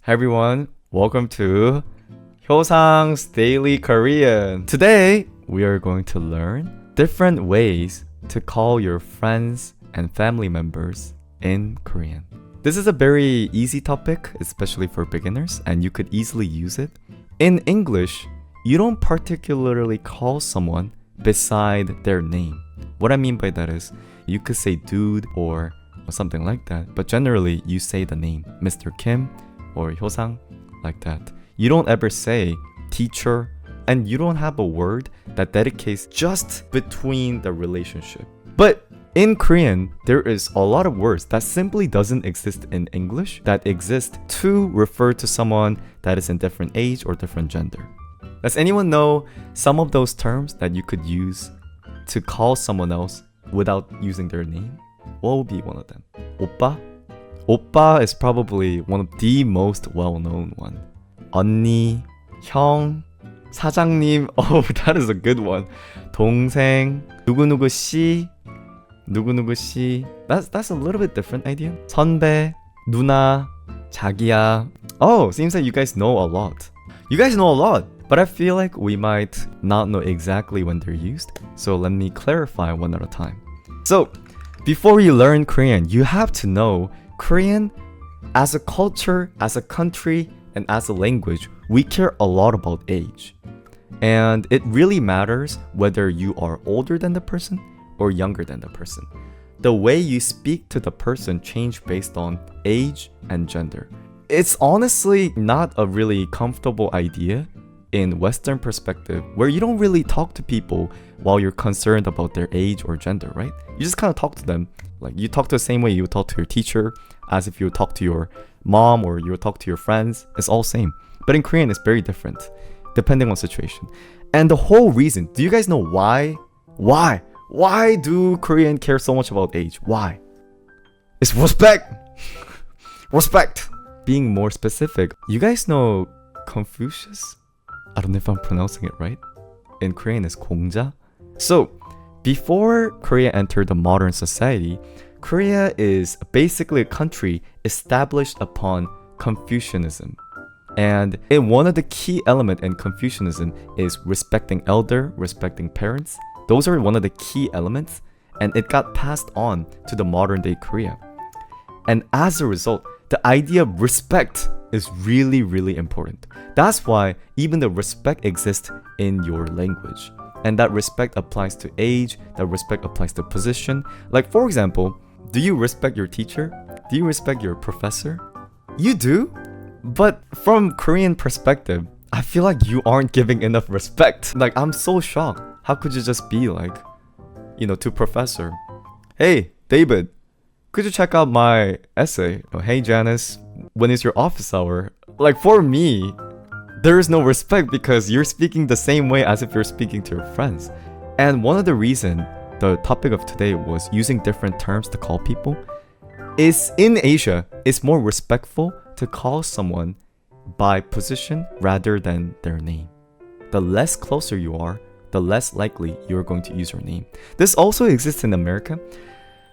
Hi everyone, welcome to Hyosang's Daily Korean. Today, we are going to learn different ways to call your friends and family members in Korean. This is a very easy topic, especially for beginners, and you could easily use it. In English, you don't particularly call someone beside their name. What I mean by that is, you could say dude or something like that, but generally you say the name, Mr. Kim or Hyosang, like that. You don't ever say teacher, and you don't have a word that dedicates just between the relationship. But in Korean, there is a lot of words that simply doesn't exist in English that exist to refer to someone that is in different age or different gender. Does anyone know some of those terms that you could use to call someone else without using their name? What would be one of them? Oppa? Oppa is probably one of the most well-known one. 언니, 형, 사장님. Oh, that is a good one. 동생, 누구누구 씨, 누구누구 씨. That's a little bit different idea. 선배, 누나, 자기야. Oh, seems like you guys know a lot. You guys know a lot, but I feel like we might not know exactly when they're used. So let me clarify one at a time. So, before you learn Korean, you have to know Korean as a culture, as a country, and as a language. We care a lot about age. And it really matters whether you are older than the person or younger than the person. The way you speak to the person change based on age and gender. It's honestly not a really comfortable idea in Western perspective, where you don't really talk to people while you're concerned about their age or gender, right? You just kind of talk to them. Like you talk to the same way you would talk to your teacher, as if you would talk to your mom or you would talk to your friends. It's all same. But in Korean, it's very different, depending on situation. And the whole reason, do you guys know why? Why? Why do Korean care so much about age? Why? It's respect! Respect! Being more specific, you guys know Confucius? I don't know if I'm pronouncing it right. In Korean, it's 공자. So, before Korea entered the modern society, Korea is basically a country established upon Confucianism. And one of the key elements in Confucianism is respecting elder, respecting parents. Those are one of the key elements, and it got passed on to the modern day Korea. And as a result, the idea of respect is really, really important. That's why even the respect exists in your language. And that respect applies to age, that respect applies to position. Like for example, do you respect your teacher? Do you respect your professor? You do? But from Korean perspective, I feel like you aren't giving enough respect. Like I'm so shocked. How could you just be like, to professor, hey, David, could you check out my essay? Hey, Janice, when is your office hour? Like for me, there is no respect because you're speaking the same way as if you're speaking to your friends. And one of the reasons the topic of today was using different terms to call people is in Asia, it's more respectful to call someone by position rather than their name. The less closer you are, the less likely you're going to use your name. This also exists in America.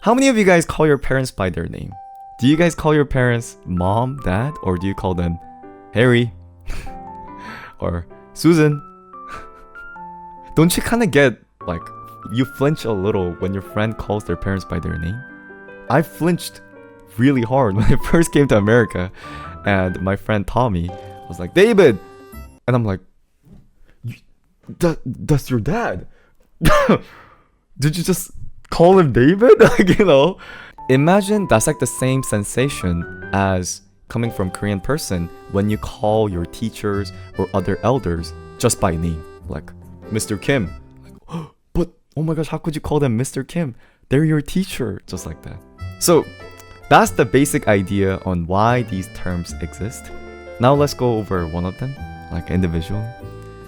How many of you guys call your parents by their name? Do you guys call your parents mom, dad, or do you call them Harry or Susan? Don't you kind of get like, you flinch a little when your friend calls their parents by their name? I flinched really hard when I first came to America and my friend Tommy was like, David! And I'm like, that's your dad? Did you just call him David? Like, imagine that's like the same sensation as coming from Korean person when you call your teachers or other elders just by name, like Mr. Kim. Like, but oh my gosh, how could you call them Mr. Kim? They're your teacher, just like that. So that's the basic idea on why these terms exist. Now let's go over one of them, like individual.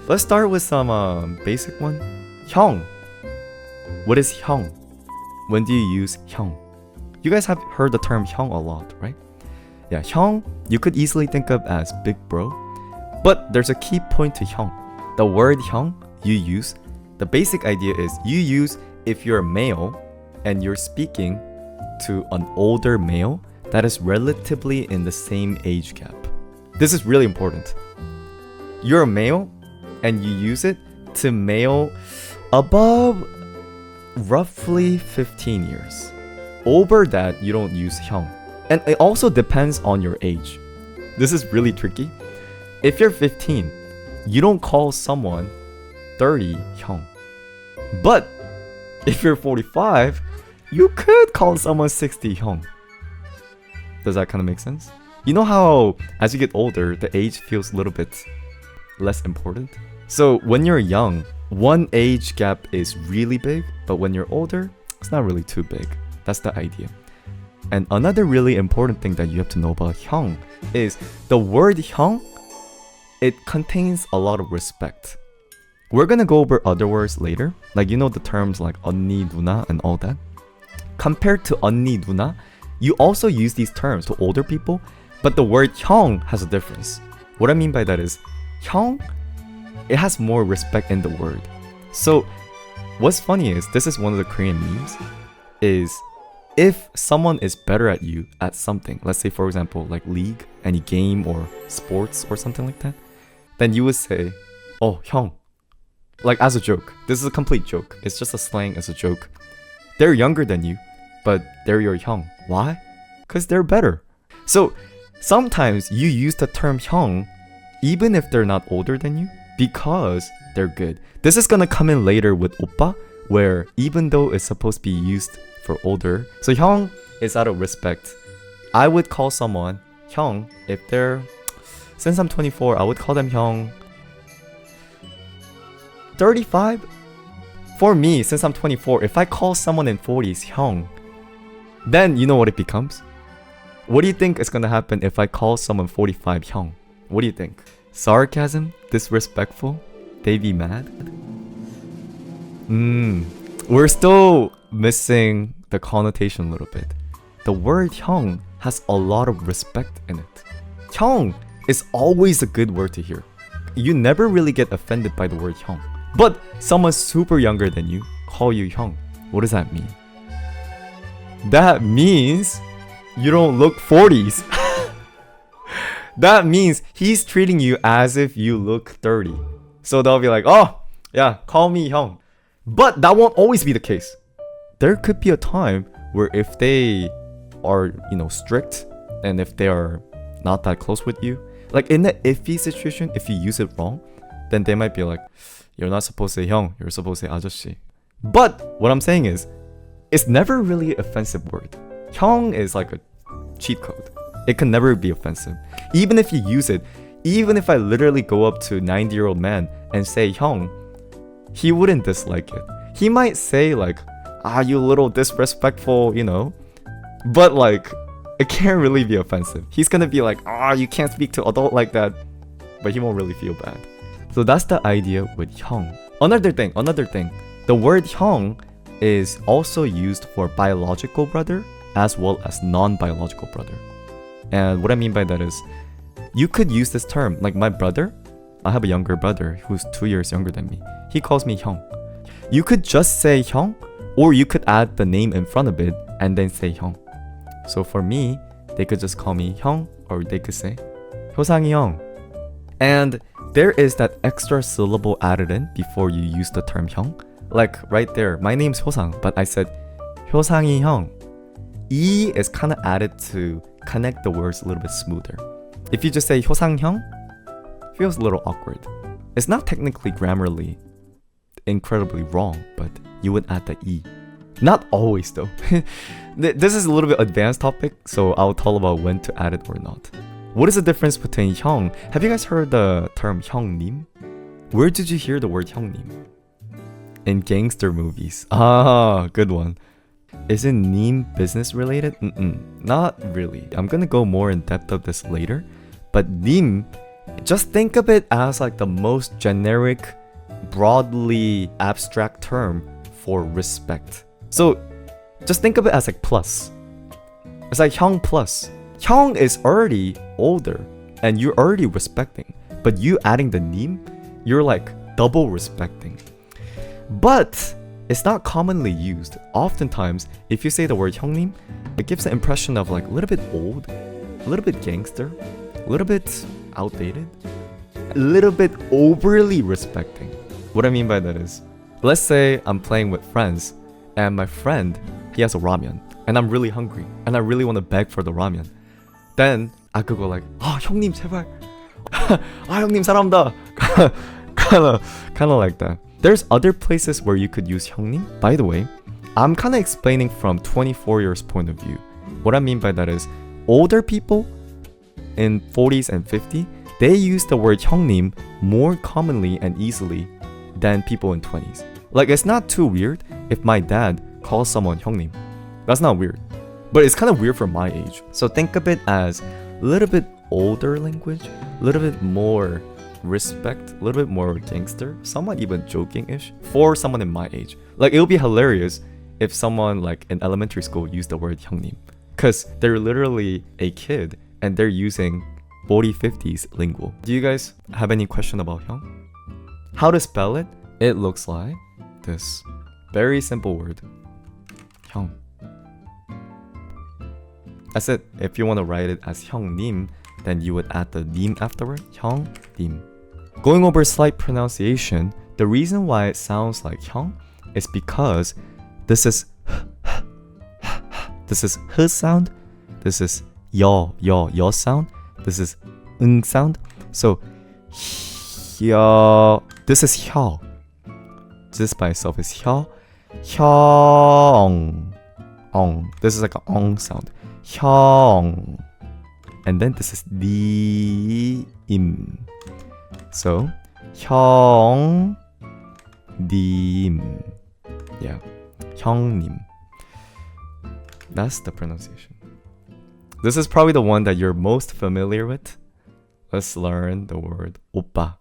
Let's start with some basic one. 형. What is 형? When do you use 형? You guys have heard the term 형 a lot, right? Yeah, 형, you could easily think of as big bro. But there's a key point to 형. The word 형 you use, the basic idea is you use if you're a male and you're speaking to an older male that is relatively in the same age gap. This is really important. You're a male and you use it to male above roughly 15 years. Over that, you don't use Hyung. And it also depends on your age. This is really tricky. If you're 15, you don't call someone 30 Hyung. But if you're 45, you could call someone 60 Hyung. Does that kind of make sense? You know how as you get older, the age feels a little bit less important? So when you're young, one age gap is really big, but when you're older, it's not really too big. That's the idea. And another really important thing that you have to know about Hyung is the word Hyung, it contains a lot of respect. We're gonna go over other words later, like you know the terms like 언니, 누나 and all that. Compared to 언니, 누나, you also use these terms to older people, but the word Hyung has a difference. What I mean by that is, Hyung, it has more respect in the word. So what's funny is, this is one of the Korean memes, is if someone is better at you at something, let's say for example like league, any game or sports or something like that, then you would say, oh, Hyung. Like as a joke. This is a complete joke. It's just a slang as a joke. They're younger than you, but they're your Hyung. Why? Because they're better. So sometimes you use the term Hyung even if they're not older than you because they're good. This is gonna come in later with Oppa, where even though it's supposed to be used for older, so Hyung is out of respect. I would call someone Hyung if they're, since I'm 24, I would call them Hyung 35? For me, since I'm 24, if I call someone in 40s Hyung, then you know what it becomes? What do you think is gonna happen if I call someone 45 Hyung? What do you think? Sarcasm? Disrespectful? They be mad? We're still missing the connotation a little bit. The word Hyung has a lot of respect in it. Hyung is always a good word to hear. You never really get offended by the word Hyung. But someone super younger than you call you Hyung. What does that mean? That means you don't look 40s. That means he's treating you as if you look 30. So they'll be like, oh, yeah, call me Hyung. But that won't always be the case. There could be a time where if they are, strict, and if they are not that close with you, like in the iffy situation, if you use it wrong, then they might be like, you're not supposed to say Hyung, you're supposed to say 아저씨. But what I'm saying is, it's never really an offensive word. Hyung is like a cheat code. It can never be offensive. Even if you use it, even if I literally go up to a 90-year-old man and say Hyung, he wouldn't dislike it. He might say like, you little disrespectful, But like, it can't really be offensive. He's gonna be like, you can't speak to adult like that. But he won't really feel bad. So that's the idea with Hyung. Another thing. The word Hyung is also used for biological brother as well as non-biological brother. And what I mean by that is, you could use this term. Like my brother, I have a younger brother who's 2 years younger than me. He calls me Hyung. You could just say Hyung, or you could add the name in front of it and then say Hyung. So for me, they could just call me Hyung, or they could say Hyosang Hyung. And there is that extra syllable added in before you use the term Hyung. Like right there, my name's Hyosang, but I said Hyosang Hyung. E is kind of added to connect the words a little bit smoother. If you just say Hyosang Hyung, feels a little awkward. It's not technically grammarly incredibly wrong, but you would add the E. Not always though. This is a little bit advanced topic, so I'll tell about when to add it or not. What is the difference between Hyung? Have you guys heard the term Hyungnim? Where did you hear the word Hyungnim? In gangster movies. Good one. Isn't Nim business related? Not really. I'm gonna go more in depth of this later. But Nim, just think of it as like the most generic, broadly abstract term for respect. So just think of it as like plus. It's like Hyung plus. Hyung is already older and you're already respecting. But you adding the Nim, you're like double respecting. But it's not commonly used. Oftentimes, if you say the word Hyungnim, it gives the impression of like a little bit old, a little bit gangster, a little bit, outdated, a little bit overly respecting. What I mean by that is, let's say I'm playing with friends and my friend, he has a ramen and I'm really hungry and I really want to beg for the ramen. Then I could go like, 형님 제발. 형님 사랑합니다. kind of like that. There's other places where you could use 형님. By the way, I'm kind of explaining from 24 years point of view. What I mean by that is, older people in 40s and 50s, they use the word 형님 more commonly and easily than people in 20s. Like, it's not too weird if my dad calls someone 형님. That's not weird. But it's kind of weird for my age. So think of it as a little bit older language, a little bit more respect, a little bit more gangster, somewhat even joking-ish for someone in my age. Like, it would be hilarious if someone like in elementary school used the word 형님, because they're literally a kid and they're using 40-50s lingual. Do you guys have any question about Hyung? How to spell it? It looks like this. Very simple word. Hyung. That's it. If you want to write it as 형님, then you would add the 님 afterward. 형님. Going over slight pronunciation, the reason why it sounds like hyung is because this is h sound, this is yo sound, this is sound. So this is 혀. This by itself is 혀. hyung. This is like an ong sound. hyung. And then this is im. So hyung 님. Yeah. 형님. That's the pronunciation. This is probably the one that you're most familiar with. Let's learn the word Oppa.